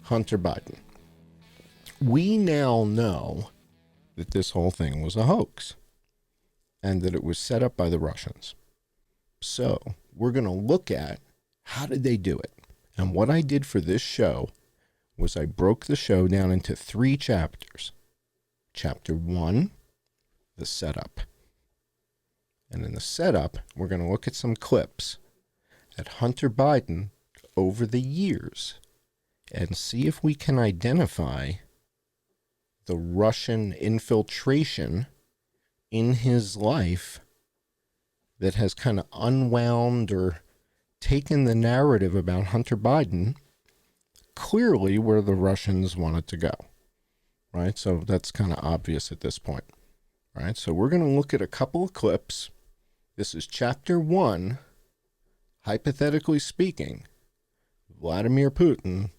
Hunter Biden. We now know that this whole thing was a hoax and that it was set up by the Russians. So we're going to look at how did they do it. And what I did for this show was I broke the show down into 3 chapters. Chapter 1, the setup. And in the setup, we're going to look at some clips at Hunter Biden over the years and see if we can identify the Russian infiltration in his life that has kind of unwound or taken the narrative about Hunter Biden clearly where the Russians want it to go, right? So that's kind of obvious at this point, right? So we're going to look at a couple of clips. This is chapter 1, hypothetically speaking, Vladimir Putin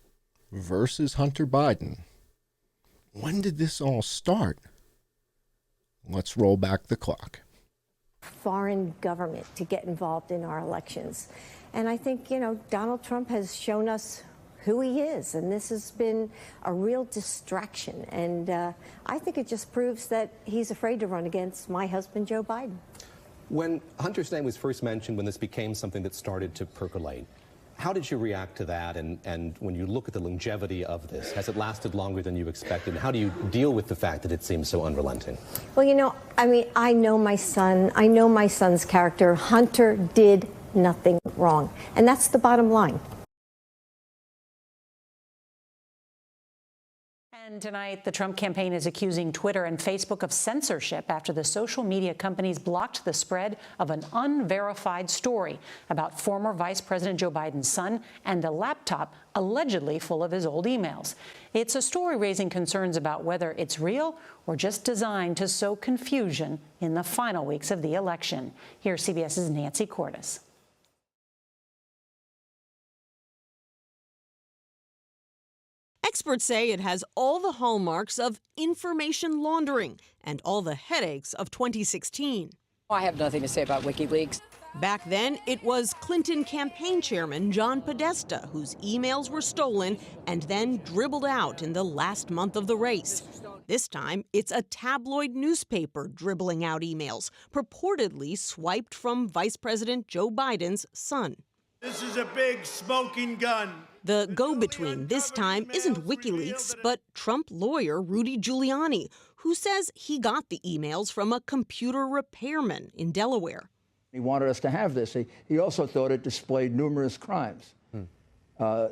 versus Hunter Biden. When did this all start? Let's roll back the clock. Foreign government to get involved in our elections. And I think, Donald Trump has shown us who he is, and this has been a real distraction. And I think it just proves that he's afraid to run against my husband, Joe Biden. When Hunter's name was first mentioned, when this became something that started to percolate, how did you react to that? And when you look at the longevity of this, has it lasted longer than you expected? How do you deal with the fact that it seems so unrelenting? Well, I know my son. I know my son's character. Hunter did nothing wrong. And that's the bottom line. And tonight, the Trump campaign is accusing Twitter and Facebook of censorship after the social media companies blocked the spread of an unverified story about former Vice President Joe Biden's son and a laptop allegedly full of his old emails. It's a story raising concerns about whether it's real or just designed to sow confusion in the final weeks of the election. Here's CBS's Nancy Cordes. Experts say it has all the hallmarks of information laundering and all the headaches of 2016. I have nothing to say about WikiLeaks. Back then, it was Clinton campaign chairman John Podesta whose emails were stolen and then dribbled out in the last month of the race. This time, it's a tabloid newspaper dribbling out emails, purportedly swiped from Vice President Joe Biden's son. This is a big smoking gun. The go-between this time isn't WikiLeaks, but Trump lawyer Rudy Giuliani, who says he got the emails from a computer repairman in Delaware. He wanted us to have this. He also thought it displayed numerous crimes.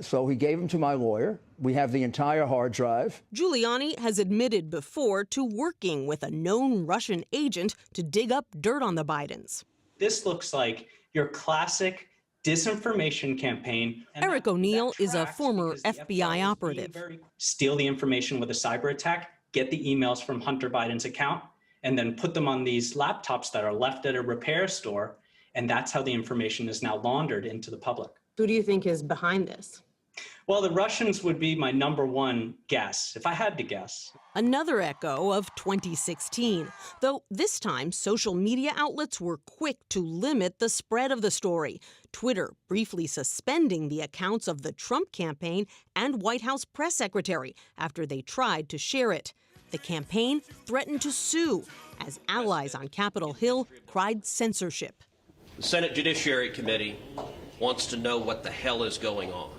So he gave them to my lawyer. We have the entire hard drive. Giuliani has admitted before to working with a known Russian agent to dig up dirt on the Bidens. This looks like your classic disinformation campaign. Eric O'Neill is a former FBI operative. Steal the information with a cyber attack, get the emails from Hunter Biden's account, and then put them on these laptops that are left at a repair store. And that's how the information is now laundered into the public. Who do you think is behind this? Well, the Russians would be my #1 guess, if I had to guess. Another echo of 2016, though this time social media outlets were quick to limit the spread of the story. Twitter briefly suspending the accounts of the Trump campaign and White House press secretary after they tried to share it. The campaign threatened to sue as allies on Capitol Hill cried censorship. The Senate Judiciary Committee wants to know what the hell is going on.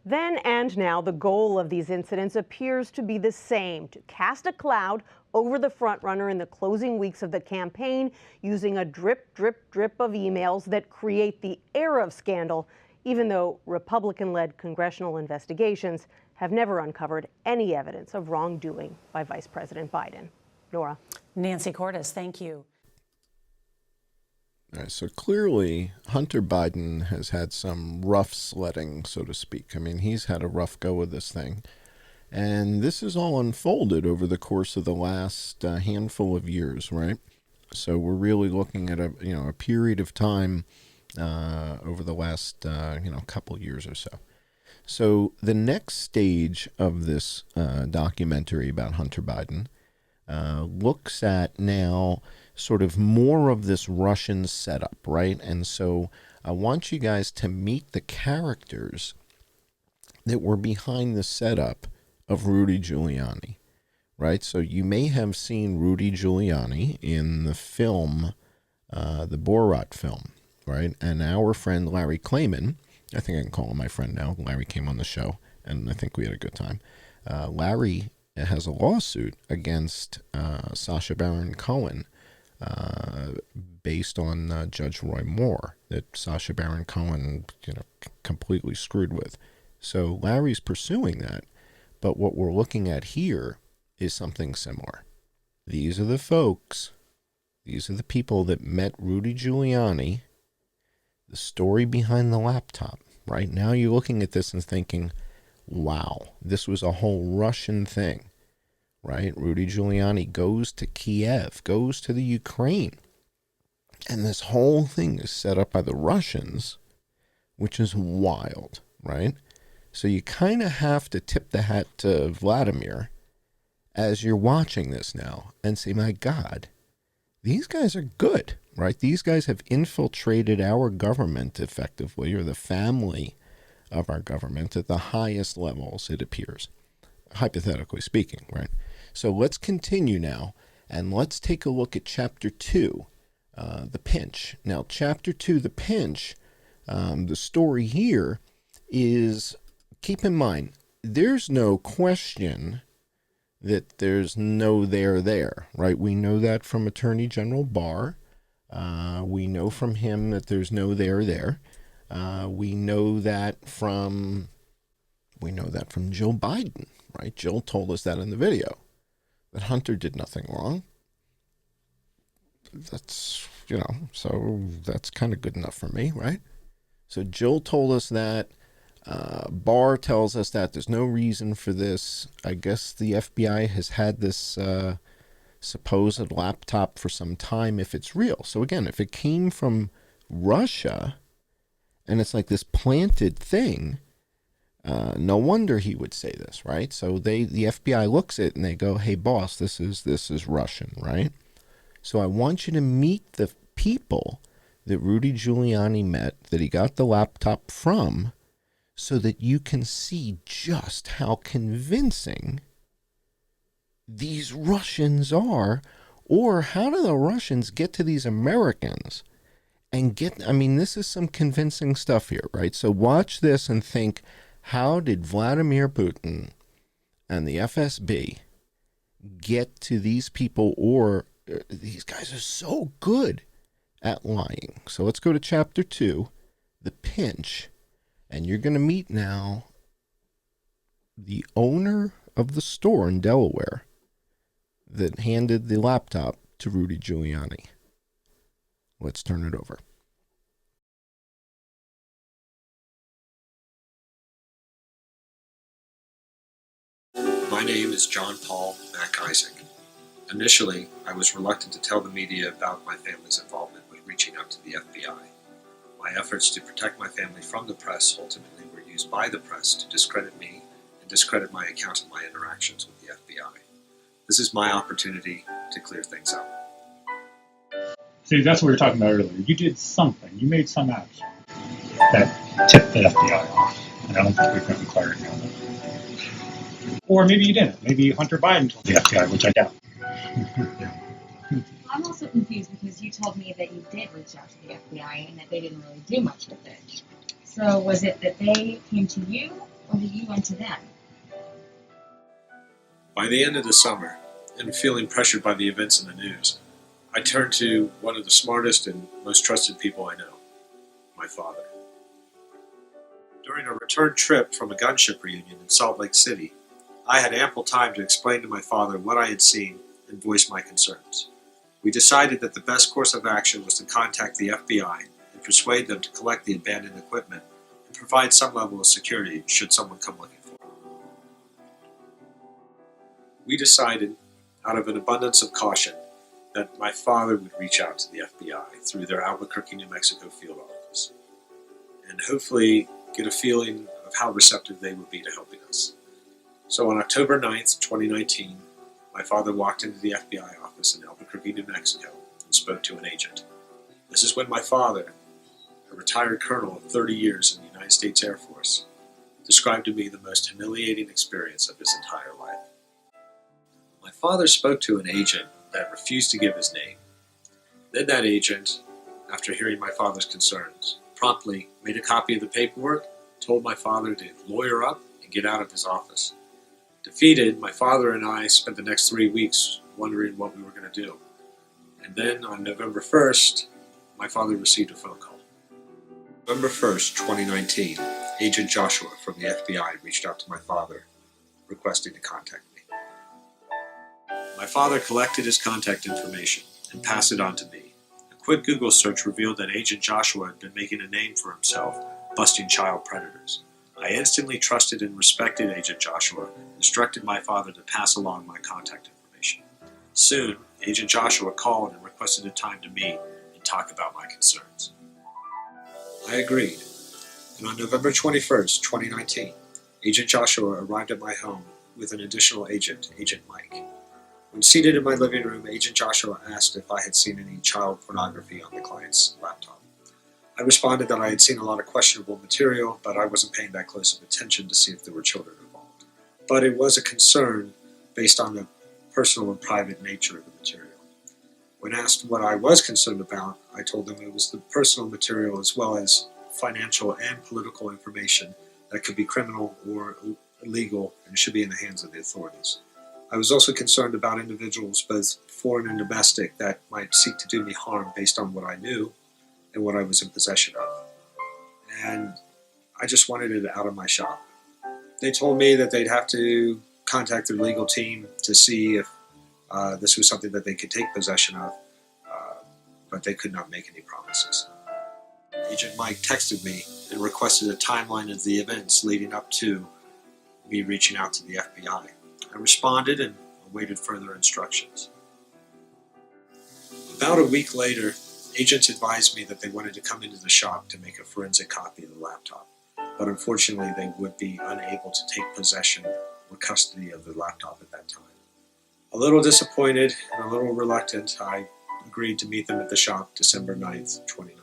Then and now, the goal of these incidents appears to be the same: to cast a cloud over the frontrunner in the closing weeks of the campaign, using a drip, drip, drip of emails that create the air of scandal, even though Republican-led congressional investigations have never uncovered any evidence of wrongdoing by Vice President Biden. Nora. Nancy Cordes, thank you. All right, so clearly Hunter Biden has had some rough sledding, so to speak. I mean, he's had a rough go of this thing. And this is all unfolded over the course of the last handful of years, right? So we're really looking at a period of time over the last couple years or so. So the next stage of this documentary about Hunter Biden looks at now sort of more of this Russian setup, right? And so I want you guys to meet the characters that were behind the setup of Rudy Giuliani, right? So you may have seen Rudy Giuliani in the film, the Borat film, right? And our friend Larry Klayman, I think I can call him my friend now. Larry came on the show, and I think we had a good time. Larry has a lawsuit against Sacha Baron Cohen based on Judge Roy Moore that Sacha Baron Cohen, completely screwed with. So Larry's pursuing that. But what we're looking at here is something similar. These are the folks, these are the people that met Rudy Giuliani, the story behind the laptop. Right now you're looking at this and thinking, wow, this was a whole Russian thing, right? Rudy Giuliani goes to Kiev, goes to the Ukraine, and this whole thing is set up by the Russians, which is wild, right? So you kind of have to tip the hat to Vladimir as you're watching this now and say, my God, these guys are good, right? These guys have infiltrated our government effectively, or the family of our government at the highest levels, it appears, hypothetically speaking, right? So let's continue now, and let's take a look at Chapter 2, The Pinch. Now, Chapter 2, The Pinch, the story here is, keep in mind, there's no question that there's no there, right? We know that from Attorney General Barr. We know from him that there's no there. We know that from Jill Biden, right? Jill told us that in the video, that Hunter did nothing wrong. That's, so that's kind of good enough for me, right? So Jill told us that. Barr tells us that there's no reason for this. I guess the FBI has had this supposed laptop for some time if it's real. So again, if it came from Russia and it's like this planted thing, no wonder he would say this, right? So the FBI looks at it and they go, hey boss, this is Russian, right? So I want you to meet the people that Rudy Giuliani met, that he got the laptop from, so that you can see just how convincing these Russians are, or how do the Russians get to these Americans and this is some convincing stuff here, right? So watch this and think, how did Vladimir Putin and the FSB get to these people, or these guys are so good at lying. So let's go to Chapter 2, The Pinch. And you're going to meet now the owner of the store in Delaware that handed the laptop to Rudy Giuliani. Let's turn it over. My name is John Paul Mac Isaac. Initially, I was reluctant to tell the media about my family's involvement with reaching out to the FBI. My efforts to protect my family from the press ultimately were used by the press to discredit me and discredit my account of my interactions with the FBI. This is my opportunity to clear things up. See, that's what we were talking about earlier. You did something. You made some action that tipped the FBI off. And I don't think we've gotten clarity on that. Or maybe you didn't. Maybe Hunter Biden told the FBI, which I doubt. I'm also confused because you told me that you did reach out to the FBI and that they didn't really do much with it. So was it that they came to you, or did you run to them? By the end of the summer, and feeling pressured by the events in the news, I turned to one of the smartest and most trusted people I know, my father. During a return trip from a gunship reunion in Salt Lake City, I had ample time to explain to my father what I had seen and voice my concerns. We decided that the best course of action was to contact the FBI and persuade them to collect the abandoned equipment and provide some level of security should someone come looking for it. We decided, out of an abundance of caution, that my father would reach out to the FBI through their Albuquerque, New Mexico field office, and hopefully get a feeling of how receptive they would be to helping us. So on October 9th, 2019, my father walked into the FBI office in Albuquerque, New Mexico, and spoke to an agent. This is when my father, a retired colonel of 30 years in the United States Air Force, described to me the most humiliating experience of his entire life. My father spoke to an agent that refused to give his name. Then that agent, after hearing my father's concerns, promptly made a copy of the paperwork, told my father to lawyer up and get out of his office. Defeated, my father and I spent the next 3 weeks wondering what we were going to do. And then on November 1st, my father received a phone call. November 1st, 2019, Agent Joshua from the FBI reached out to my father, requesting to contact me. My father collected his contact information and passed it on to me. A quick Google search revealed that Agent Joshua had been making a name for himself, busting child predators. I instantly trusted and respected Agent Joshua and instructed my father to pass along my contact information. Soon, Agent Joshua called and requested a time to meet and talk about my concerns. I agreed, and on November 21st, 2019, Agent Joshua arrived at my home with an additional agent, Agent Mike. When seated in my living room, Agent Joshua asked if I had seen any child pornography on the client's laptop. I responded that I had seen a lot of questionable material, but I wasn't paying that close of attention to see if there were children involved. But it was a concern based on the personal and private nature of the material. When asked what I was concerned about, I told them it was the personal material as well as financial and political information that could be criminal or illegal and should be in the hands of the authorities. I was also concerned about individuals, both foreign and domestic, that might seek to do me harm based on what I knew and what I was in possession of. And I just wanted it out of my shop. They told me that they'd have to contact their legal team to see if this was something that they could take possession of, but they could not make any promises. Agent Mike texted me and requested a timeline of the events leading up to me reaching out to the FBI. I responded and awaited further instructions. About a week later, agents advised me that they wanted to come into the shop to make a forensic copy of the laptop, but unfortunately they would be unable to take possession or custody of the laptop at that time. A little disappointed and a little reluctant, I agreed to meet them at the shop December 9th, 2019.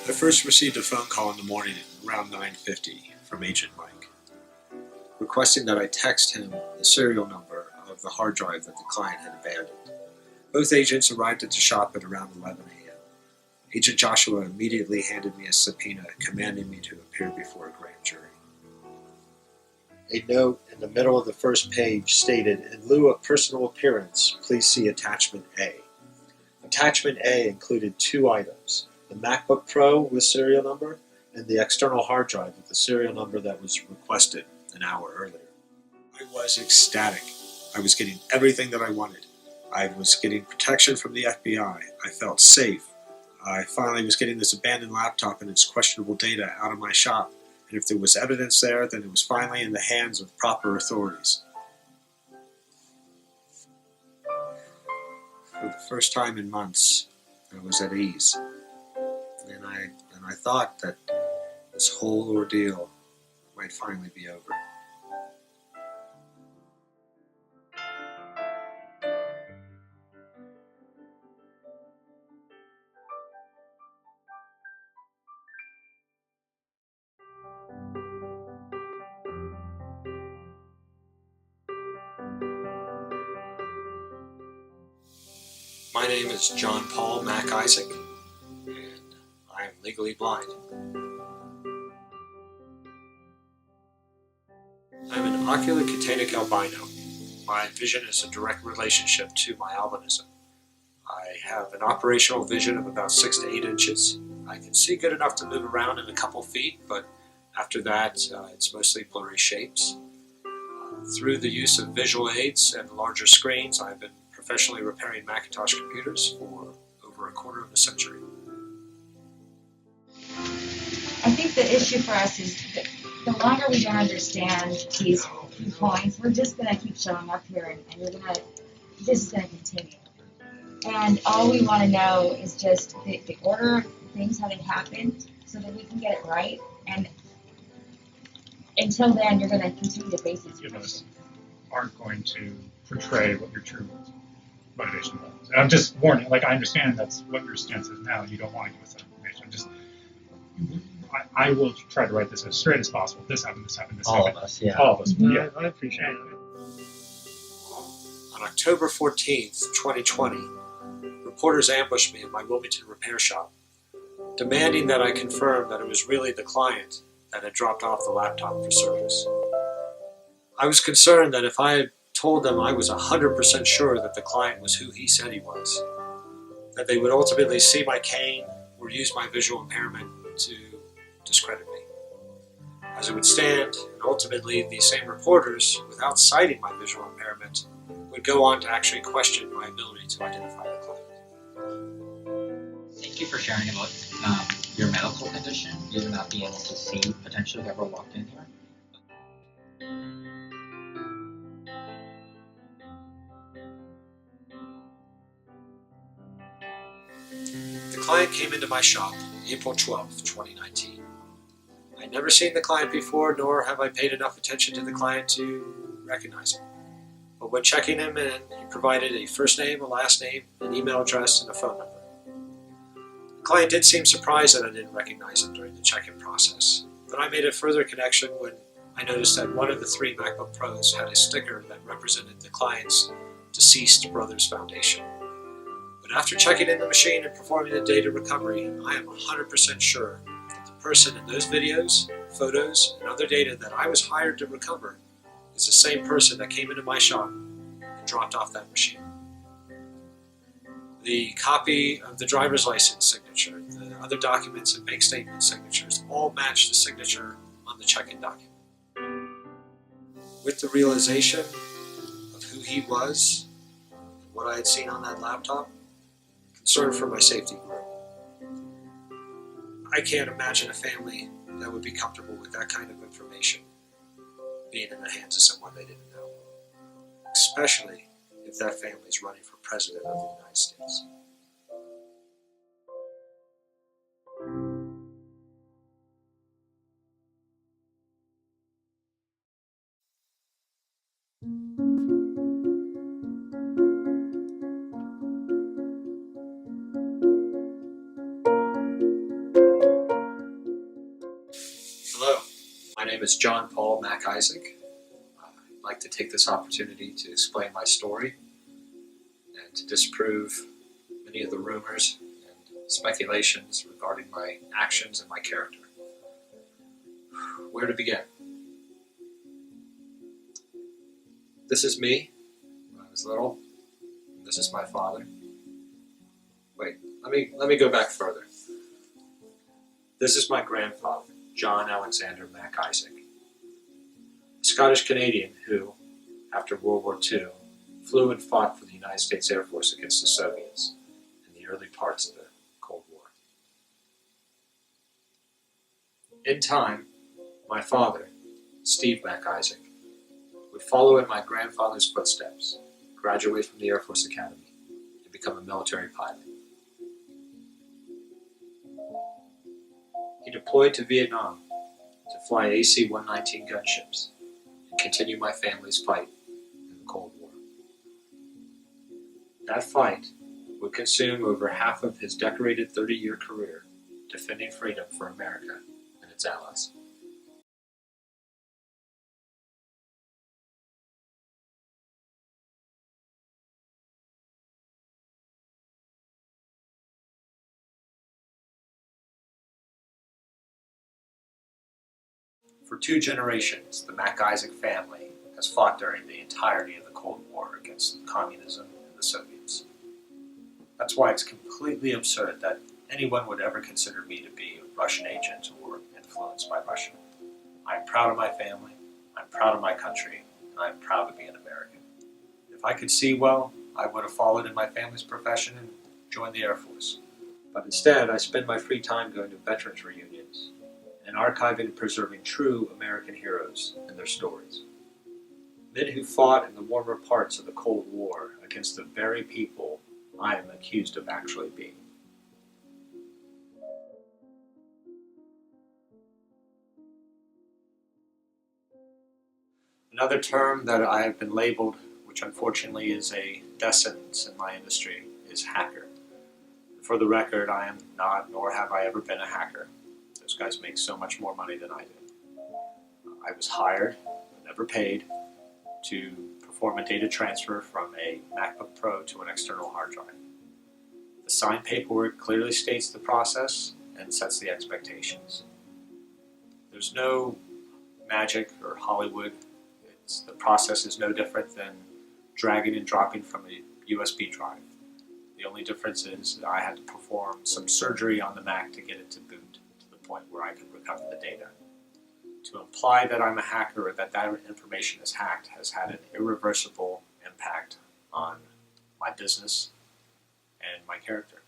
I first received a phone call in the morning around 9:50 from Agent Mike, requesting that I text him the serial number of the hard drive that the client had abandoned. Both agents arrived at the shop at around 11 a.m. Agent Joshua immediately handed me a subpoena commanding me to appear before a grand jury. A note in the middle of the first page stated, "In lieu of personal appearance, please see Attachment A." Attachment A included 2 items: the MacBook Pro with serial number and the external hard drive with the serial number that was requested an hour earlier. I was ecstatic. I was getting everything that I wanted. I was getting protection from the FBI. I felt safe. I finally was getting this abandoned laptop and its questionable data out of my shop. And if there was evidence there, then it was finally in the hands of proper authorities. For the first time in months, I was at ease. And I thought that this whole ordeal might finally be over. My name is John Paul Mac Isaac, and I am legally blind. I'm an oculocutanetic albino. My vision is a direct relationship to my albinism. I have an operational vision of about 6 to 8 inches. I can see good enough to move around in a couple feet, but after that, it's mostly blurry shapes. Through the use of visual aids and larger screens, I've been professionally repairing Macintosh computers for over a quarter of a century. I think the issue for us is that the longer we don't understand these points, we're just going to keep showing up here, and this is going to continue. And all we want to know is just the order of things, how they happen, so that we can get it right. And until then, you're going to continue to face these questions. Aren't going to portray what your true motivation was. And I'm just warning, like, I understand that's what your stance is now. You don't want to give us that information. I will try to write this as straight as possible. This happened, this happened, this all happened. All of us, yeah. All of us, Mm-hmm. Yeah, I appreciate it. On October 14th, 2020, reporters ambushed me in my Wilmington repair shop, demanding that I confirm that it was really the client that had dropped off the laptop for service. I was concerned that if I had told them I was 100% sure that the client was who he said he was, that they would ultimately see my cane or use my visual impairment to discredit me. As it would stand, and ultimately these same reporters, without citing my visual impairment, would go on to actually question my ability to identify the client. Thank you for sharing about your medical condition, you not being able to see potentially whoever walked in here. The client came into my shop April 12, 2019. I'd never seen the client before, nor have I paid enough attention to the client to recognize him. But when checking him in, he provided a first name, a last name, an email address, and a phone number. The client did seem surprised that I didn't recognize him during the check-in process, but I made a further connection when I noticed that one of the 3 MacBook Pros had a sticker that represented the client's deceased brother's foundation. But after checking in the machine and performing the data recovery, I am 100% sure that the person in those videos, photos, and other data that I was hired to recover is the same person that came into my shop and dropped off that machine. The copy of the driver's license signature, the other documents and bank statement signatures all match the signature on the check-in document. With the realization of who he was and what I had seen on that laptop, concern for my safety grew. I can't imagine a family that would be comfortable with that kind of information being in the hands of someone they didn't know, especially if that family is running for president of the United States. Hello, my name is John Paul Mac Isaac. I'd like to take this opportunity to explain my story and to disprove many of the rumors and speculations regarding my actions and my character. Where to begin? This is me when I was little. And this is my father. Wait, let me go back further. This is my grandfather, John Alexander Mac Isaac, a Scottish Canadian who, after World War II, flew and fought for the United States Air Force against the Soviets in the early parts of the Cold War. In time, my father, Steve Mac Isaac, would follow in my grandfather's footsteps, graduate from the Air Force Academy, and become a military pilot. He deployed to Vietnam to fly AC-119 gunships and continue my family's fight in the Cold War. That fight would consume over half of his decorated 30-year career defending freedom for America and its allies. For 2 generations, the Mac Isaac family has fought during the entirety of the Cold War against communism and the Soviets. That's why it's completely absurd that anyone would ever consider me to be a Russian agent or influenced by Russia. I'm proud of my family, I'm proud of my country, and I'm proud to be an American. If I could see well, I would have followed in my family's profession and joined the Air Force. But instead, I spend my free time going to veterans reunions and archiving and preserving true American heroes and their stories. Men who fought in the warmer parts of the Cold War against the very people I am accused of actually being. Another term that I have been labeled, which unfortunately is a death sentence in my industry, is hacker. For the record, I am not, nor have I ever been a hacker. Those guys make so much more money than I do. I was hired, but never paid, to perform a data transfer from a MacBook Pro to an external hard drive. The signed paperwork clearly states the process and sets the expectations. There's no magic or Hollywood. The process is no different than dragging and dropping from a USB drive. The only difference is that I had to perform some surgery on the Mac to get it to boot to the point where I could recover the data. To imply that I'm a hacker or that information is hacked has had an irreversible impact on my business and my character.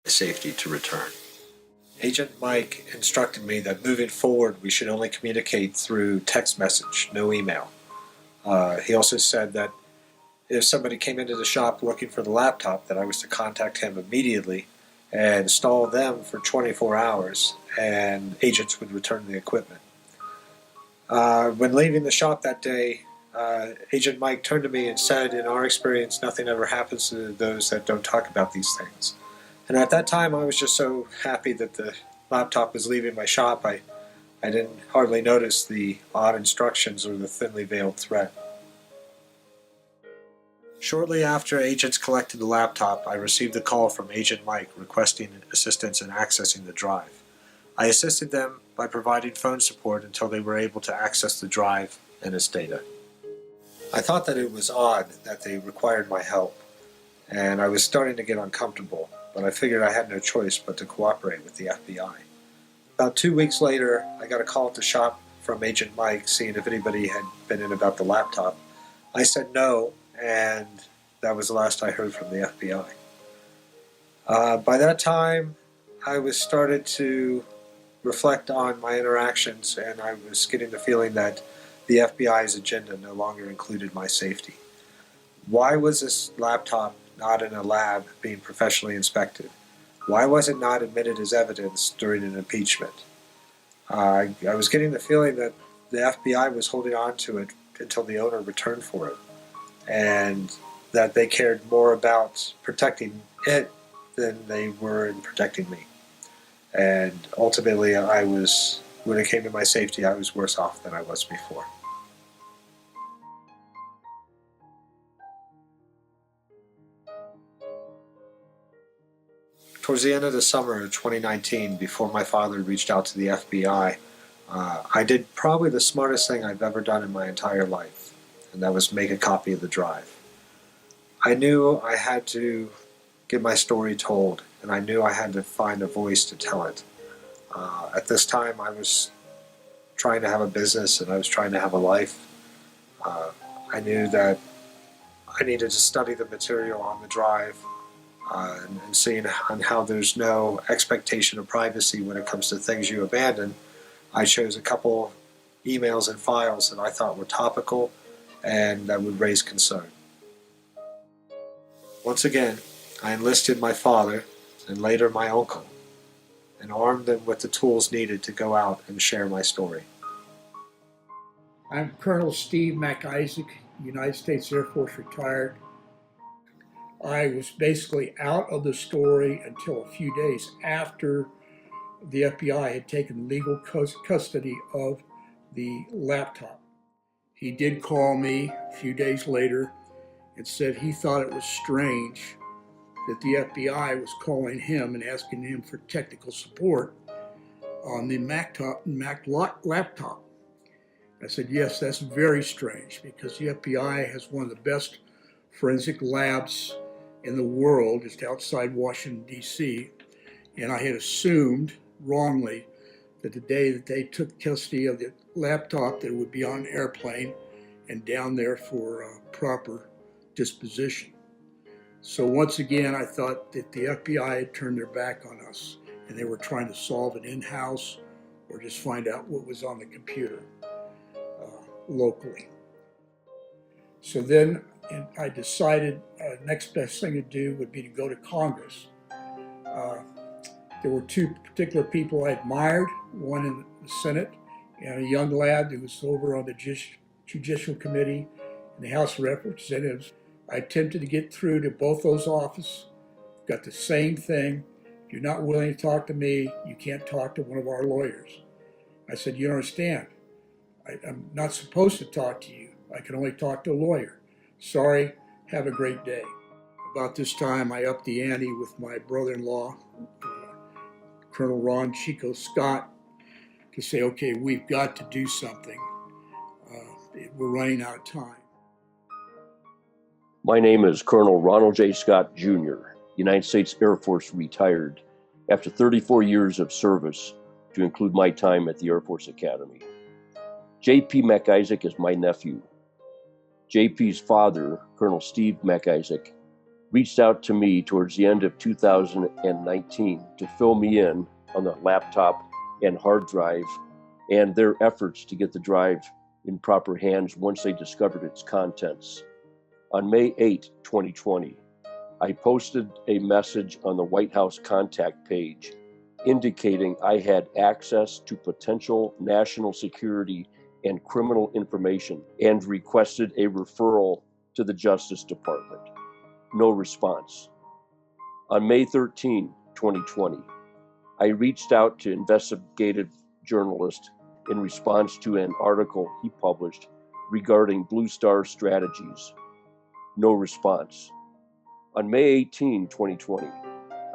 Safety to return. Agent Mike instructed me that moving forward we should only communicate through text message, no email. He also said that if somebody came into the shop looking for the laptop, that I was to contact him immediately and stall them for 24 hours, and agents would return the equipment. When leaving the shop that day, Agent Mike turned to me and said, in our experience, nothing ever happens to those that don't talk about these things. And at that time, I was just so happy that the laptop was leaving my shop, I didn't hardly notice the odd instructions or the thinly veiled threat. Shortly after agents collected the laptop, I received a call from Agent Mike requesting assistance in accessing the drive. I assisted them by providing phone support until they were able to access the drive and its data. I thought that it was odd that they required my help, and I was starting to get uncomfortable, but I figured I had no choice but to cooperate with the FBI. About 2 weeks later, I got a call at the shop from Agent Mike seeing if anybody had been in about the laptop. I said no, and that was the last I heard from the FBI. By that time, I was started to reflect on my interactions, and I was getting the feeling that the FBI's agenda no longer included my safety. Why was this laptop not in a lab being professionally inspected? Why was it not admitted as evidence during an impeachment? I was getting the feeling that the FBI was holding on to it until the owner returned for it, and that they cared more about protecting it than they were in protecting me. And ultimately, when it came to my safety, I was worse off than I was before. Towards the end of the summer of 2019, before my father reached out to the FBI, I did probably the smartest thing I've ever done in my entire life, and that was make a copy of the drive. I knew I had to get my story told, and I knew I had to find a voice to tell it. At this time, I was trying to have a business, and I was trying to have a life. I knew that I needed to study the material on the drive, and seeing on how there's no expectation of privacy when it comes to things you abandon. I chose a couple emails and files that I thought were topical and that would raise concern. Once again, I enlisted my father and later my uncle and arm them with the tools needed to go out and share my story. I'm Colonel Steve MacIsaac, United States Air Force retired. I was basically out of the story until a few days after the FBI had taken legal custody of the laptop. He did call me a few days later and said he thought it was strange that the FBI was calling him and asking him for technical support on the Mac laptop. I said, yes, that's very strange because the FBI has one of the best forensic labs in the world, just outside Washington, D.C. And I had assumed wrongly that the day that they took custody of the laptop, that it would be on an airplane and down there for proper disposition. So once again, I thought that the FBI had turned their back on us and they were trying to solve it in-house or just find out what was on the computer locally. So then I decided next best thing to do would be to go to Congress. There were two particular people I admired, one in the Senate and a young lad who was over on the Judicial Committee in the House of Representatives. I attempted to get through to both those offices, got the same thing. If you're not willing to talk to me, you can't talk to one of our lawyers. I said, you don't understand. I'm not supposed to talk to you. I can only talk to a lawyer. Sorry, have a great day. About this time, I upped the ante with my brother-in-law, Colonel Ron Chico Scott, to say, okay, we've got to do something. We're running out of time. My name is Colonel Ronald J. Scott, Jr., United States Air Force retired after 34 years of service, to include my time at the Air Force Academy. J.P. MacIsaac is my nephew. J.P.'s father, Colonel Steve MacIsaac, reached out to me towards the end of 2019 to fill me in on the laptop and hard drive and their efforts to get the drive in proper hands once they discovered its contents. On May 8, 2020, I posted a message on the White House contact page indicating I had access to potential national security and criminal information and requested a referral to the Justice Department. No response. On May 13, 2020, I reached out to investigative journalist in response to an article he published regarding Blue Star strategies. No response. On May 18, 2020,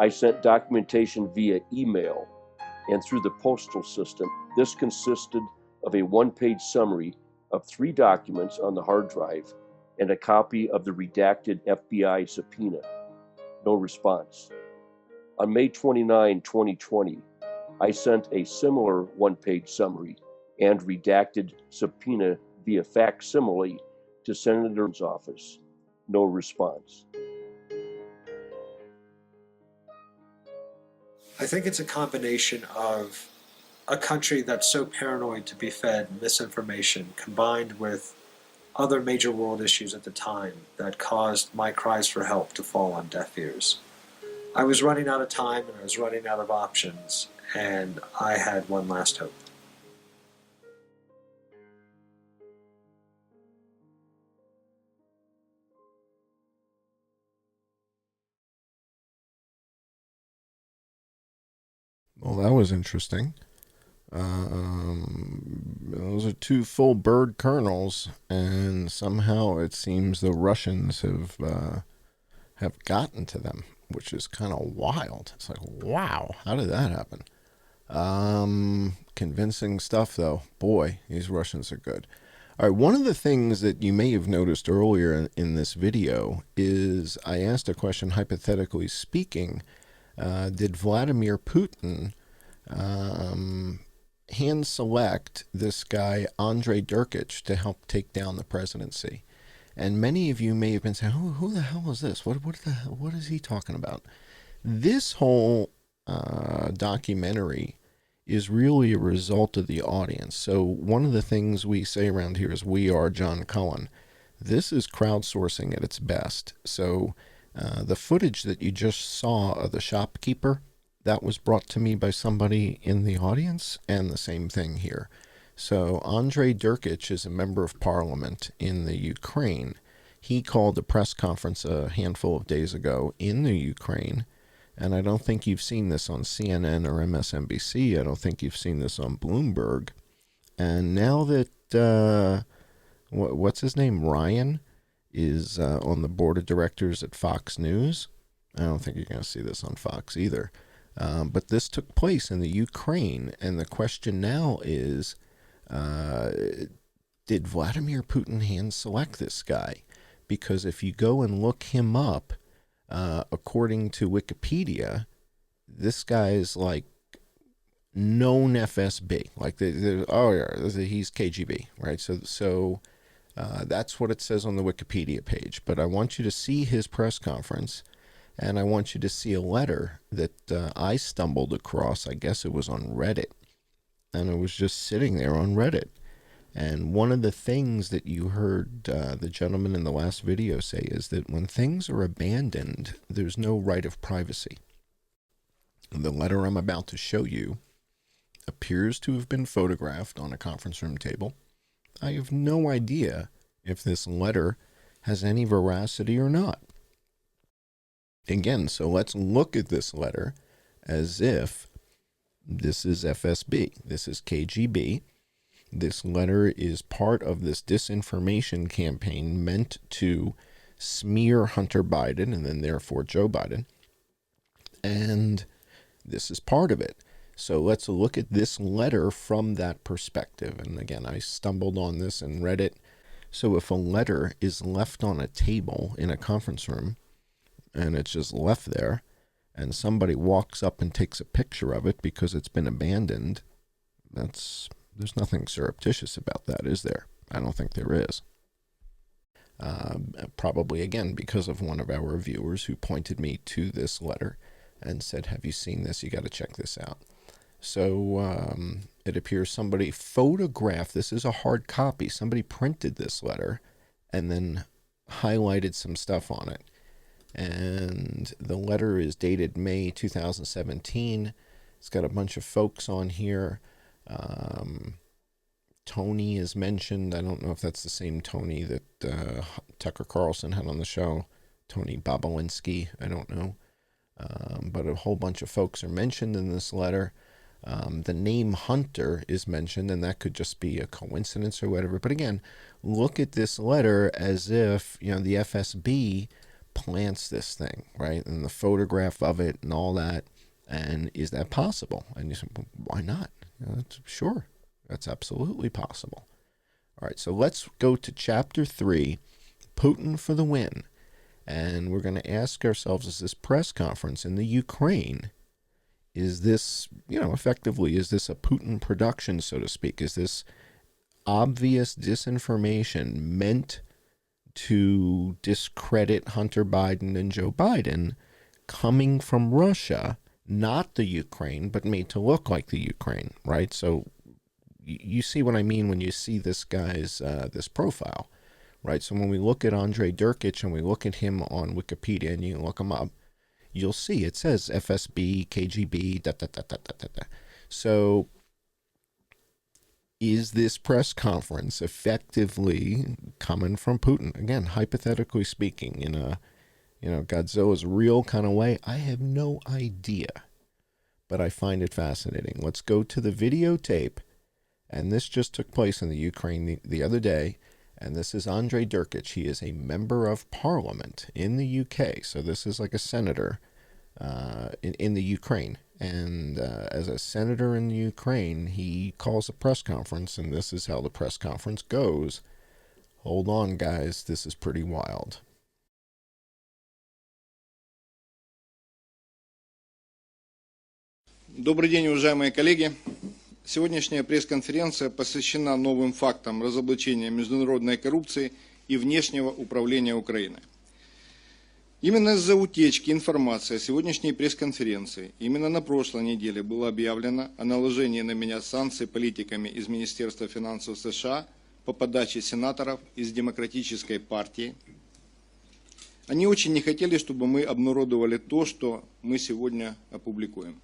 I sent documentation via email and through the postal system. This consisted of a one-page summary of 3 documents on the hard drive and a copy of the redacted FBI subpoena. No response. On May 29, 2020, I sent a similar one-page summary and redacted subpoena via facsimile to Senator's office. No response. I think it's a combination of a country that's so paranoid to be fed misinformation combined with other major world issues at the time that caused my cries for help to fall on deaf ears. I was running out of time and I was running out of options, and I had one last hope. Well, that was interesting. Those are 2 full bird colonels, and somehow it seems the Russians have gotten to them, which is kind of wild. It's like, wow, how did that happen? Convincing stuff, though. Boy, these Russians are good. All right, one of the things that you may have noticed earlier in this video is I asked a question, hypothetically speaking, did Vladimir Putin hand select this guy, Andrei Durkich, to help take down the presidency? And many of you may have been saying, who the hell is this? What is he talking about? This whole documentary is really a result of the audience. So one of the things we say around here is we are John Cullen. This is crowdsourcing at its best. So the footage that you just saw of the shopkeeper, that was brought to me by somebody in the audience, and the same thing here. So Andrei Durkic is a member of parliament in the Ukraine. He called a press conference a handful of days ago in the Ukraine, and I don't think you've seen this on CNN or MSNBC. I don't think you've seen this on Bloomberg. And now that, what's his name, Ryan, is on the board of directors at Fox News, I don't think you're going to see this on Fox either. But this took place in the Ukraine, and the question now is, did Vladimir Putin hand select this guy? Because if you go and look him up, according to Wikipedia, this guy is like known FSB. Like, he's KGB, right? So that's what it says on the Wikipedia page. But I want you to see his press conference, and I want you to see a letter that I stumbled across. I guess it was on Reddit, and it was just sitting there on Reddit. And one of the things that you heard the gentleman in the last video say is that when things are abandoned, there's no right of privacy. The letter I'm about to show you appears to have been photographed on a conference room table. I have no idea if this letter has any veracity or not. Again, so let's look at this letter as if this is FSB, this is KGB. This letter is part of this disinformation campaign meant to smear Hunter Biden and then therefore Joe Biden. And this is part of it. So let's look at this letter from that perspective. And again, I stumbled on this and read it. So if a letter is left on a table in a conference room and it's just left there, and somebody walks up and takes a picture of it because it's been abandoned, there's nothing surreptitious about that, is there? I don't think there is. Probably, again, because of one of our viewers who pointed me to this letter and said, have you seen this? You got to check this out. So it appears somebody photographed, this is a hard copy, somebody printed this letter and then highlighted some stuff on it. And the letter is dated May 2017. It's got a bunch of folks on here. Tony is mentioned. I don't know if that's the same Tony that Tucker Carlson had on the show. Tony Bobulinski, I don't know. But a whole bunch of folks are mentioned in this letter. The name Hunter is mentioned, and that could just be a coincidence or whatever. But again, look at this letter as if, the FSB plants this thing, right? And the photograph of it and all that. And is that possible? And you say, well, why not? Sure, that's absolutely possible. All right, so let's go to chapter 3, Putin for the win. And we're going to ask ourselves, is this press conference in the Ukraine, is this, effectively, is this a Putin production, so to speak? Is this obvious disinformation meant to discredit Hunter Biden and Joe Biden coming from Russia, not the Ukraine, but made to look like the Ukraine, right? So you see what I mean when you see this guy's, this profile, right? So when we look at Andrei Durkic and we look at him on Wikipedia and you can look him up, you'll see it says FSB, KGB, So is this press conference effectively coming from Putin? Again, hypothetically speaking, in a, Godzilla's real kind of way, I have no idea, but I find it fascinating. Let's go to the videotape, and this just took place in the Ukraine the other day, and this is Andrei Durkic. He is a member of parliament in the UK, so this is like a senator in the Ukraine. And as a senator in the Ukraine, he calls a press conference, and this is how the press conference goes. Hold on, guys. This is pretty wild. Добрый день, уважаемые коллеги. Сегодняшняя пресс-конференция посвящена новым фактам разоблачения международной коррупции и внешнего управления Украиной. Именно из-за утечки информации о сегодняшней пресс-конференции, именно на прошлой неделе было объявлено о наложении на меня санкций политиками из Министерства финансов США по подаче сенаторов из Демократической партии. Они очень не хотели, чтобы мы обнародовали то, что мы сегодня опубликуем.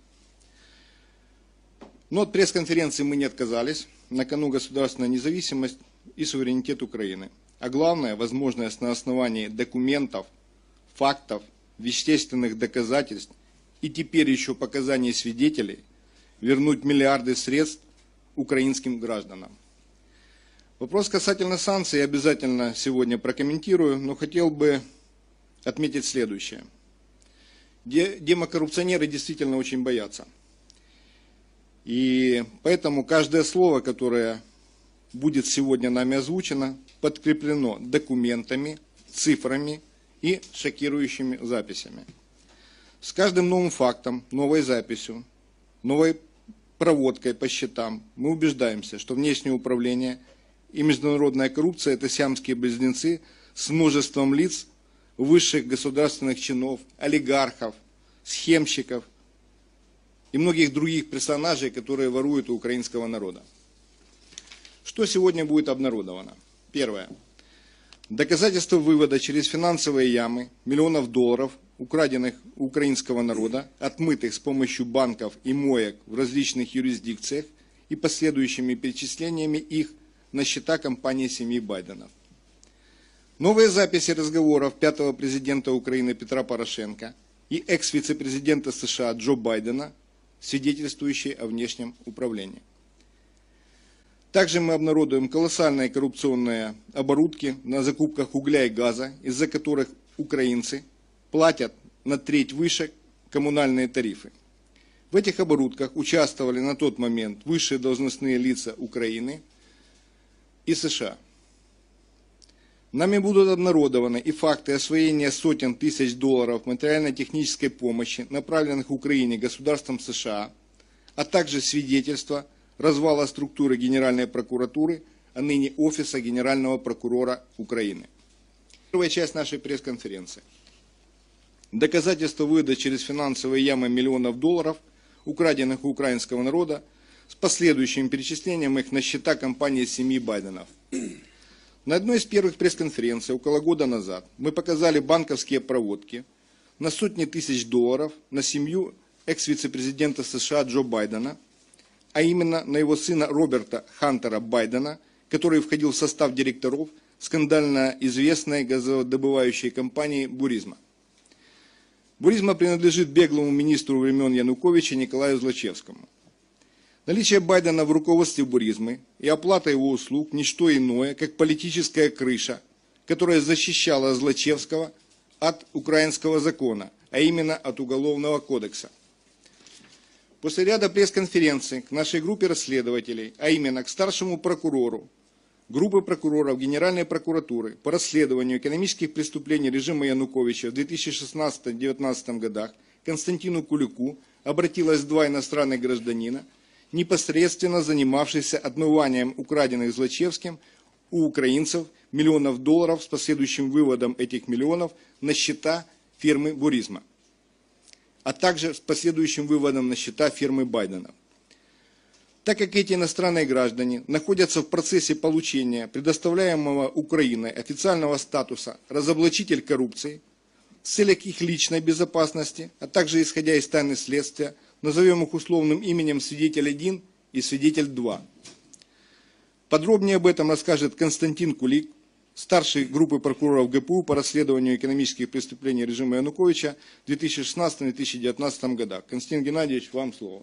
Но от пресс-конференции мы не отказались. На кону государственная независимость и суверенитет Украины. А главное, возможность на основании документов, фактов, вещественных доказательств и теперь еще показаний свидетелей вернуть миллиарды средств украинским гражданам. Вопрос касательно санкций я обязательно сегодня прокомментирую, но хотел бы отметить следующее. Демокоррупционеры действительно очень боятся. И поэтому каждое слово, которое будет сегодня нами озвучено, подкреплено документами, цифрами и шокирующими записями. С каждым новым фактом, новой записью, новой проводкой по счетам мы убеждаемся, что внешнее управление и международная коррупция – это сиамские близнецы с множеством лиц, высших государственных чинов, олигархов, схемщиков и многих других персонажей, которые воруют у украинского народа. Что сегодня будет обнародовано? Первое. Доказательства вывода через финансовые ямы миллионов долларов, украденных у украинского народа, отмытых с помощью банков и моек в различных юрисдикциях и последующими перечислениями их на счета компании семьи Байденов. Новые записи разговоров пятого президента Украины Петра Порошенко и экс-вице-президента США Джо Байдена, свидетельствующие о внешнем управлении. Также мы обнародуем колоссальные коррупционные оборудки на закупках угля и газа, из-за которых украинцы платят на треть выше коммунальные тарифы. В этих оборудках участвовали на тот момент высшие должностные лица Украины и США. Нами будут обнародованы и факты освоения сотен тысяч долларов материально-технической помощи, направленных Украине государством США, а также свидетельства развала структуры Генеральной прокуратуры, а ныне Офиса Генерального прокурора Украины. Первая часть нашей пресс-конференции. Доказательства вывода через финансовые ямы миллионов долларов, украденных у украинского народа, с последующим перечислением их на счета компании семьи Байденов. На одной из первых пресс-конференций около года назад мы показали банковские проводки на сотни тысяч долларов на семью экс-вице-президента США Джо Байдена, а именно на его сына Роберта Хантера Байдена, который входил в состав директоров скандально известной газодобывающей компании «Буризма». «Буризма» принадлежит беглому министру времен Януковича Николаю Злочевскому. Наличие Байдена в руководстве «Буризмы» и оплата его услуг – ничто иное, как политическая крыша, которая защищала Злочевского от украинского закона, а именно от Уголовного кодекса. После ряда пресс-конференций к нашей группе расследователей, а именно к старшему прокурору, группы прокуроров Генеральной прокуратуры по расследованию экономических преступлений режима Януковича в 2016-2019 годах Константину Кулику обратилось два иностранных гражданина, непосредственно занимавшийся отмыванием украденных Злочевским у украинцев миллионов долларов с последующим выводом этих миллионов на счета фирмы «Буризма», а также с последующим выводом на счета фирмы Байдена. Так как эти иностранные граждане находятся в процессе получения предоставляемого Украиной официального статуса «разоблачитель коррупции», в целях их личной безопасности, а также исходя из тайны следствия, назовем их условным именем свидетель 1 и свидетель 2. Подробнее об этом расскажет Константин Кулик, старший группы прокуроров ГПУ по расследованию экономических преступлений режима Януковича в 2016-2019 годах. Константин Геннадьевич, вам слово.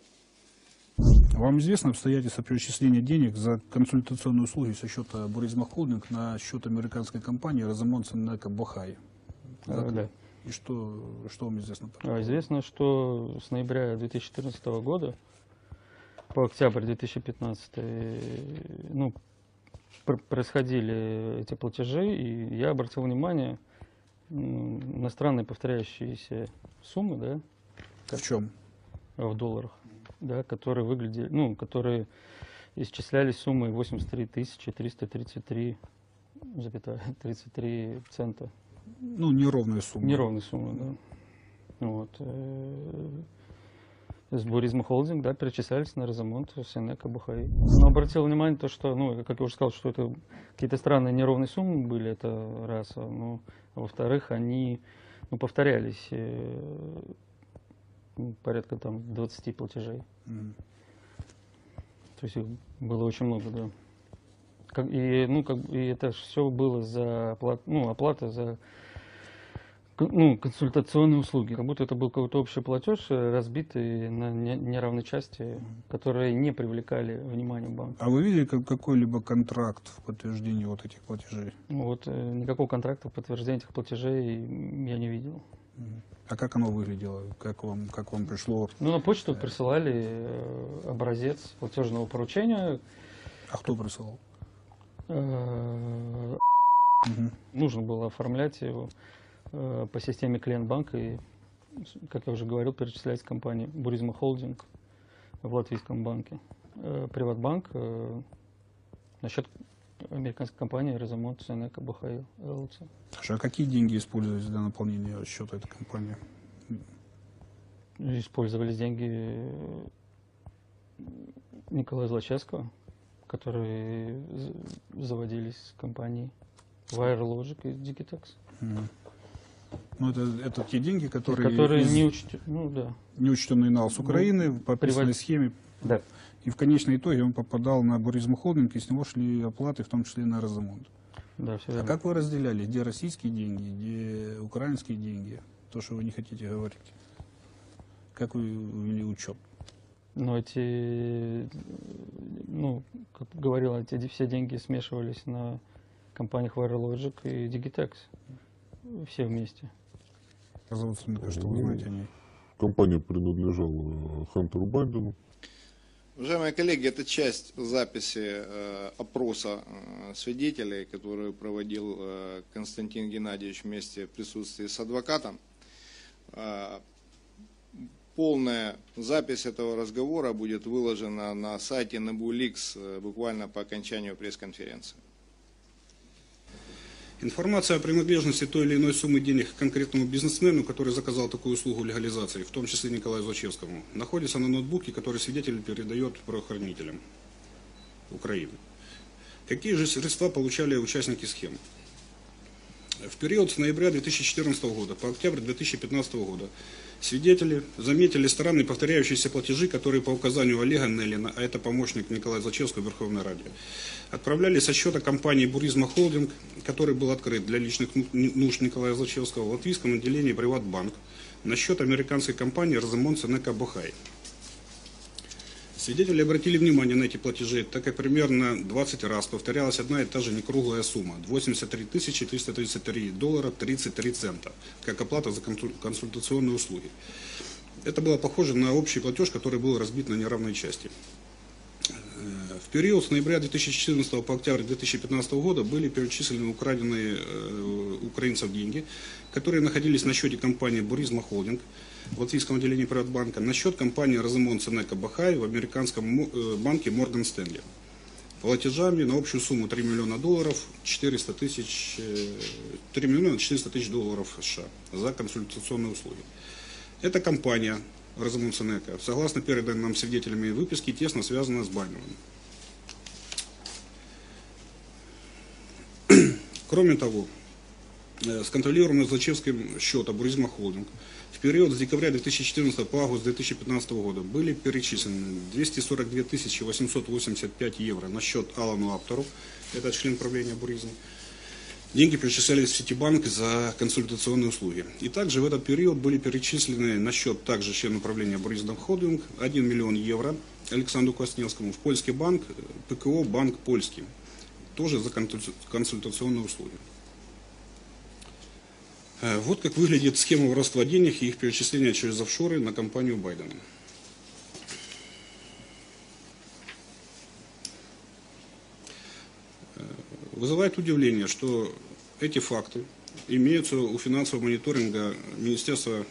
Вам известно обстоятельства перечисления денег за консультационные услуги со счета Буризма Холдинг на счет американской компании Розамонсон Бохай? Да. И что вам известно? Известно, что с ноября 2014 года по октябрь 2015 происходили эти платежи, и я обратил внимание на странные повторяющиеся суммы, да? В чем? В долларах, да, которые выглядели, которые исчислялись суммой 83 333,33 цента. Неровные суммы. Неровные суммы, да. Вот. С Буризма Холдинг, да, перечислялись на Розамонт Сенека Бухай. Но обратил внимание то, что, как я уже сказал, что это какие-то странные неровные суммы были, это раз. А во-вторых, они повторялись порядка 20 платежей. То есть их было очень много, да. И это все было за оплата за консультационные услуги. Как будто это был какой-то общий платеж, разбитый на неравной части, которые не привлекали внимания банка. А вы видели какой-либо контракт в подтверждении вот этих платежей? Никакого контракта в подтверждении этих платежей я не видел. А как оно выглядело? Как вам пришло? На почту присылали образец платежного поручения. А кто присылал? Нужно было оформлять его по системе клиент-банка и, как я уже говорил, перечислять компании Буризма Холдинг в латвийском банке, Приватбанк на счет американской компании Резамонт Сенека Бахаил ЛЛЦ. А какие деньги использовались для наполнения счета этой компании? Использовались деньги Николая Злочевского, которые заводились компанией WireLogic и Digitex. Это те деньги, которые неучтенный нал с Украины по описанной схеме. Да. И в конечном итоге он попадал на Буризм Холдинг, и с него шли оплаты, в том числе и на Розамонт. Да, все верно. А как вы разделяли, где российские деньги, где украинские деньги? То, что вы не хотите говорить. Как вы вели учет? Как говорил, эти все деньги смешивались на компаниях WireLogic и Digitex. Все вместе. Что вы знаете о ней? Компания принадлежала Хантеру Байдену. Уважаемые коллеги, это часть записи опроса свидетелей, которую проводил Константин Геннадьевич вместе в присутствии с адвокатом. Полная запись этого разговора будет выложена на сайте NabuLeaks буквально по окончанию пресс-конференции. Информация о принадлежности той или иной суммы денег конкретному бизнесмену, который заказал такую услугу легализации, в том числе Николаю Злочевскому, находится на ноутбуке, который свидетель передает правоохранителям Украины. Какие же средства получали участники схемы? В период с ноября 2014 года по октябрь 2015 года свидетели заметили странные повторяющиеся платежи, которые по указанию Олега Неллина, а это помощник Николая Злочевского в Верховной Раде, отправлялись со счета компании Буризма Холдинг, который был открыт для личных нужд Николая Злочевского в латвийском отделении Приватбанк, на счет американской компании Резамонт Сенека Бахаил. Свидетели обратили внимание на эти платежи, так как примерно 20 раз повторялась одна и та же некруглая сумма – $83 333 33 цента, как оплата за консультационные услуги. Это было похоже на общий платеж, который был разбит на неравные части. В период с ноября 2014 по октябрь 2015 года были перечислены украденные украинцев деньги, которые находились на счете компании Буризма Холдинг в латвийском отделении Приватбанка, на счет компании Резамонт Сенека Бахаил в американском банке Морган Стэнли. Платежами на общую сумму $3 миллиона, 400 тысяч долларов США за консультационные услуги. Эта компания Резамонт Сенека, согласно переданным нам свидетелями выписки, тесно связана с Байденом. Кроме того, с контролируемым Злочевским счета Буризма Холдинг в период с декабря 2014 по август 2015 года были перечислены 242 885 евро на счет Алану Аптору, это член правления Буризма. Деньги перечислялись в Ситибанк за консультационные услуги. И также в этот период были перечислены на счет также члена правления Буризма Холдинг 1 миллион евро Александру Квасневскому в польский банк, ПКО Банк Польский, тоже за консультационные услуги. Вот как выглядит схема воровства денег и их перечисления через офшоры на компанию Байдена. Вызывает удивление, что эти факты имеются у финансового мониторинга Министерства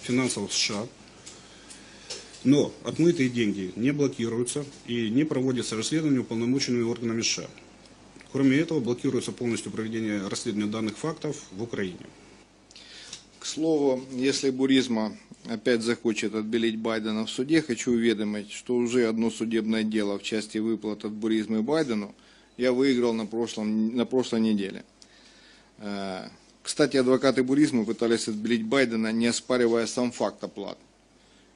финансов США, но отмытые деньги не блокируются и не проводится расследование уполномоченными органами США. Кроме этого, блокируется полностью проведение расследования данных фактов в Украине. К слову, если Буризма опять захочет отбелить Байдена в суде, хочу уведомить, что уже одно судебное дело в части выплат от Буризмы Байдену я выиграл на прошлой неделе. Кстати, адвокаты Буризмы пытались отбелить Байдена, не оспаривая сам факт оплат.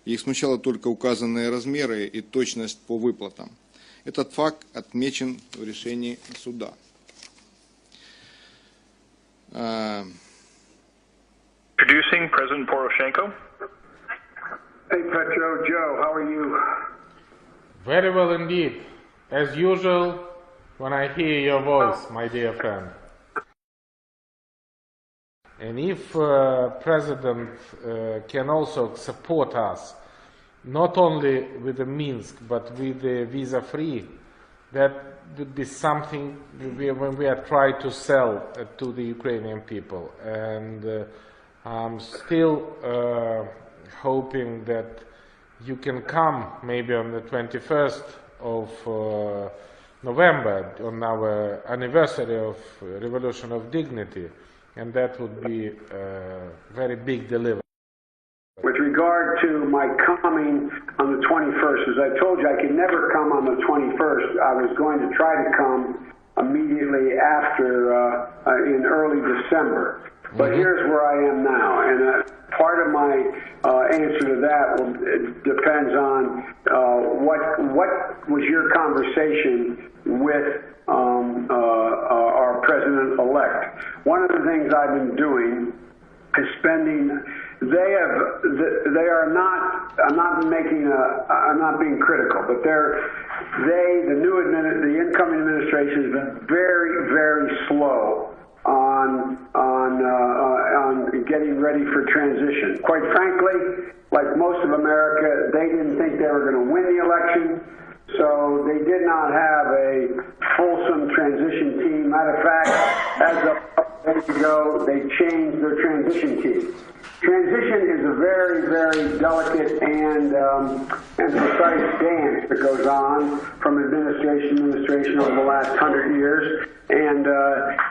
Их смущало только указанные размеры и точность по выплатам. Этот факт отмечен в решении суда. Introducing President Poroshenko. Hey, Petro, Joe, how are you? Very well indeed. As usual, when I hear your voice, my dear friend. And if President can also support us, not only with the Minsk, but with the visa-free, that would be something when we are trying to sell to the Ukrainian people. And I'm still hoping that you can come maybe on the 21st of November, on our anniversary of Revolution of Dignity, and that would be a very big delivery. With regard to my coming on the 21st, as I told you, I could never come on the 21st. I was going to try to come immediately after, in early December. But here's where I am now, and part of my answer to that depends on what was your conversation with our president-elect. One of the things I've been doing is spending. They are not. I'm not being critical, but the incoming administration has been very, very slow on getting ready for transition. Quite frankly, like most of America, they didn't think they were going to win the election, so they did not have a fulsome transition team. Matter of fact, as of a couple days ago, they changed their transition team. Transition is a very, very delicate and precise dance that goes on from administration to administration over the last 100 years, and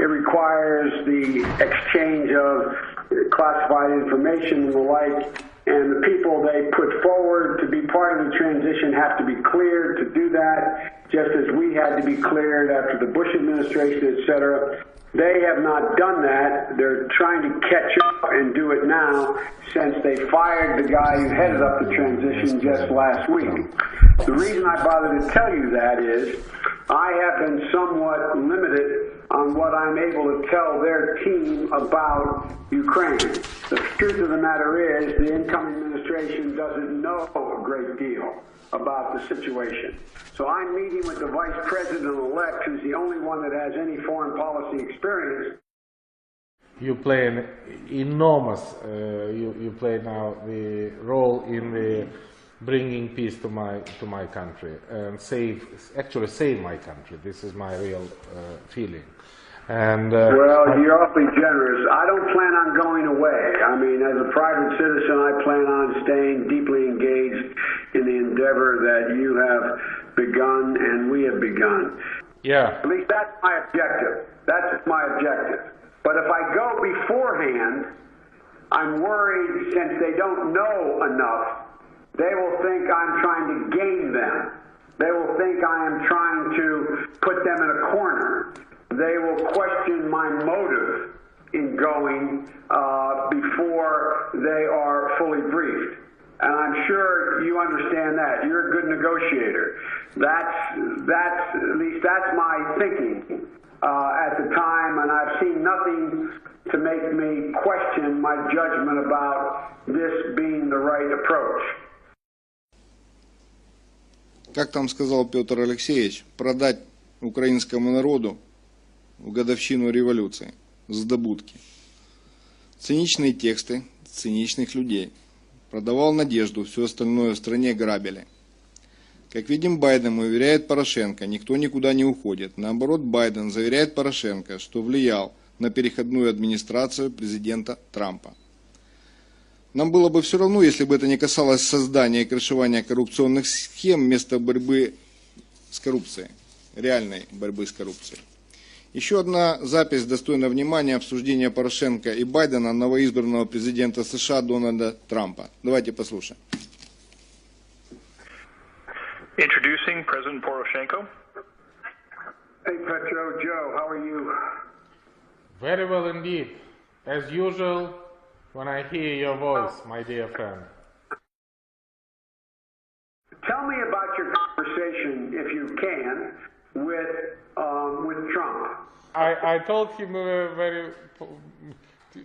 it requires the exchange of classified information and the like, and the people they put forward to be part of the transition have to be cleared to do that, just as we had to be cleared after the Bush administration, et cetera. They have not done that. They're trying to catch up and do it now since they fired the guy who headed up the transition just last week. The reason I bother to tell you that is I have been somewhat limited on what I'm able to tell their team about Ukraine. The truth of the matter is the incoming administration doesn't know a great deal about the situation. So I'm meeting with the vice president-elect, who's the only one that has any foreign policy experience. You play an enormous, you play now the role in the bringing peace to my country and save my country. This is my real feeling. And well, you're awfully generous. I don't plan on going away. I mean, as a private citizen, I plan on staying deeply engaged in the endeavor that you have begun and we have begun. Yeah. At least that's my objective. That's my objective. But if I go beforehand, I'm worried since they don't know enough, they will think I'm trying to game them. They will think I am trying to put them in a corner. They will question my motive in going before they are fully briefed. And I'm sure you understand that. You're a good negotiator. At least that's my thinking at the time, and I've seen nothing to make me question my judgment about this being the right approach. Как там сказал Петр Алексеевич, продать украинскому народу в годовщину революции с добудки. Циничные тексты циничных людей. Продавал надежду, все остальное в стране грабили. Как видим, Байден уверяет Порошенко, никто никуда не уходит. Наоборот, Байден заверяет Порошенко, что влиял на переходную администрацию президента Трампа. Нам было бы все равно, если бы это не касалось создания и крышевания коррупционных схем вместо борьбы с коррупцией, реальной борьбы с коррупцией. Еще одна запись достойна внимания обсуждения Порошенко и Байдена новоизбранного президента США Дональда Трампа. Давайте послушаем. Introducing President Poroshenko. Hey, Petro, Joe, how are you? Very well indeed. As usual, when I hear your voice, my dear friend. Tell me about your conversation administration, if you can, with Trump. I told him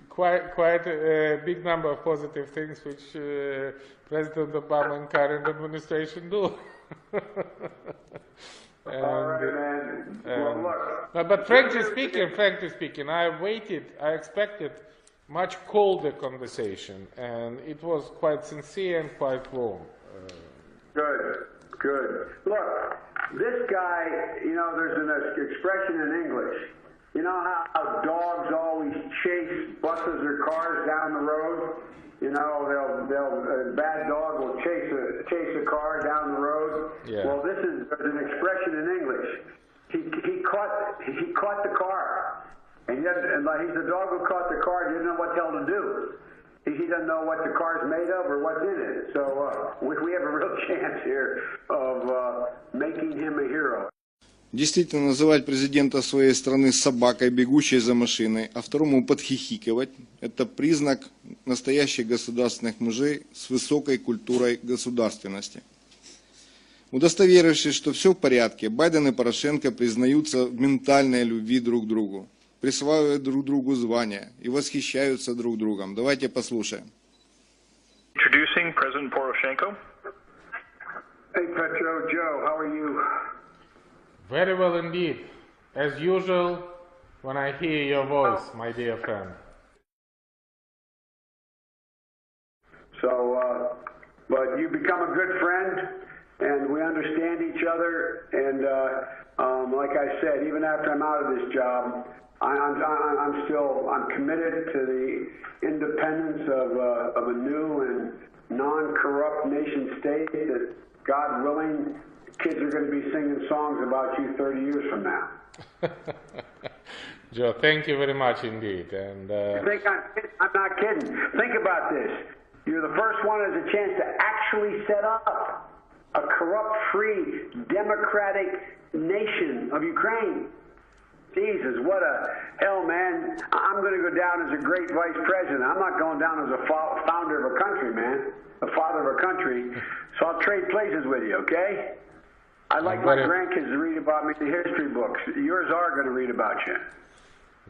quite a big number of positive things which President Obama and current administration do. All right, man. Well, look. But frankly speaking, I expected much colder conversation, and it was quite sincere and quite warm. Good. Look, this guy, there's an expression in English. You know how dogs always chase buses or cars down the road? A bad dog will chase a car down the road. Yeah. Well, there's an expression in English. He caught the car, and he's the dog who caught the car. Didn't know what the hell to do. He doesn't know what the car's made of or what's in it. So we have a real chance here of making him a hero. Действительно, называть президента своей страны собакой, бегущей за машиной, а второму подхихикивать – это признак настоящих государственных мужей с высокой культурой государственности. Удостоверившись, что все в порядке, Байден и Порошенко признаются в ментальной любви друг к другу, присваивают друг другу звания и восхищаются друг другом. Давайте послушаем. Introducing President Poroshenko. Hey, Petro, Joe, how are you? Very well indeed. As usual, when I hear your voice, my dear friend. So, but you become a good friend, and we understand each other. And like I said, even after I'm out of this job, I'm committed to the independence of a new and non-corrupt nation state that, God willing, kids are going to be singing songs about you 30 years from now. Joe, thank you very much indeed. And You think I'm not kidding. Think about this. You're the first one who has a chance to actually set up a corrupt-free, democratic nation of Ukraine. Jesus, what a hell, man. I'm going to go down as a great vice president. I'm not going down as a founder of a country, man, a father of a country. So I'll trade places with you, okay? I'd like my grandkids to read about me in the history books. Yours are going to read about you.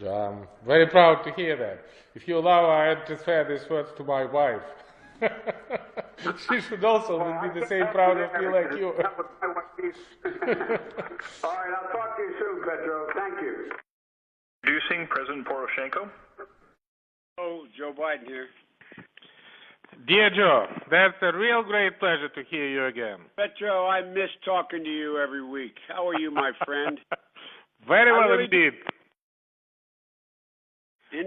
I'm very proud to hear that. If you allow, I transfer these words to my wife. She should also be the same proud of me like you. All right, I'll talk to you soon, Petro. Thank you. Introducing President Poroshenko. Oh, Joe Biden here. Dear Joe, that's a real great pleasure to hear you again. Petro, I miss talking to you every week. How are you, my friend? Very well indeed.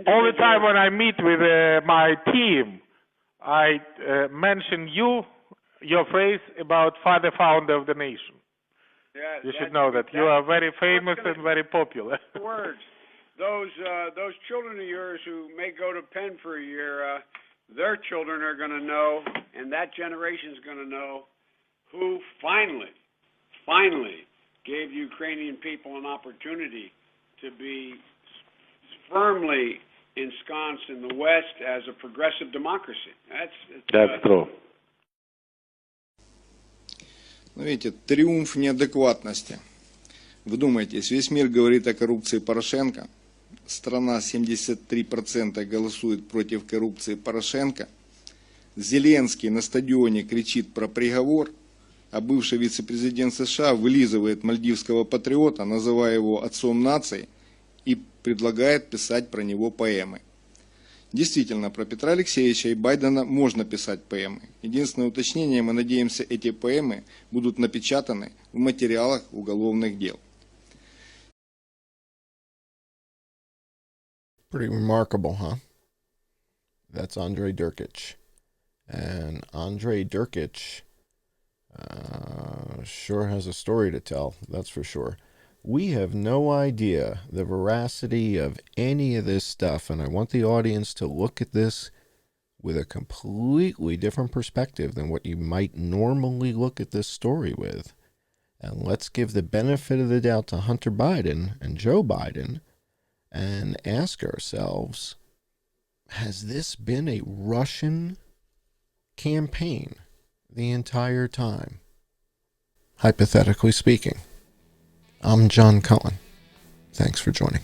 All the time when I meet with my team, I mention your phrase about father founder of the nation. Yeah, you should know that you are very famous and very popular. Words. Those children of yours who may go to Penn for a year, their children are going to know, and that generation is going to know, who finally gave Ukrainian people an opportunity to be firmly ensconced in the West as a progressive democracy. That's true. Ну, видите, триумф неадекватности. Вдумайтесь, весь мир говорит о коррупции Порошенко. Страна 73% голосует против коррупции Порошенко. Зеленский на стадионе кричит про приговор, а бывший вице-президент США вылизывает мальдивского патриота, называя его отцом нации, и предлагает писать про него поэмы. Действительно, про Петра Алексеевича и Байдена можно писать поэмы. Единственное уточнение, мы надеемся, эти поэмы будут напечатаны в материалах уголовных дел. Pretty remarkable, huh? That's Andrei Durkic. And Andrei Durkic sure has a story to tell, that's for sure. We have no idea the veracity of any of this stuff, and I want the audience to look at this with a completely different perspective than what you might normally look at this story with. And let's give the benefit of the doubt to Hunter Biden and Joe Biden and ask ourselves, has this been a Russian campaign the entire time? Hypothetically Speaking. I'm John Cullen. Thanks for joining.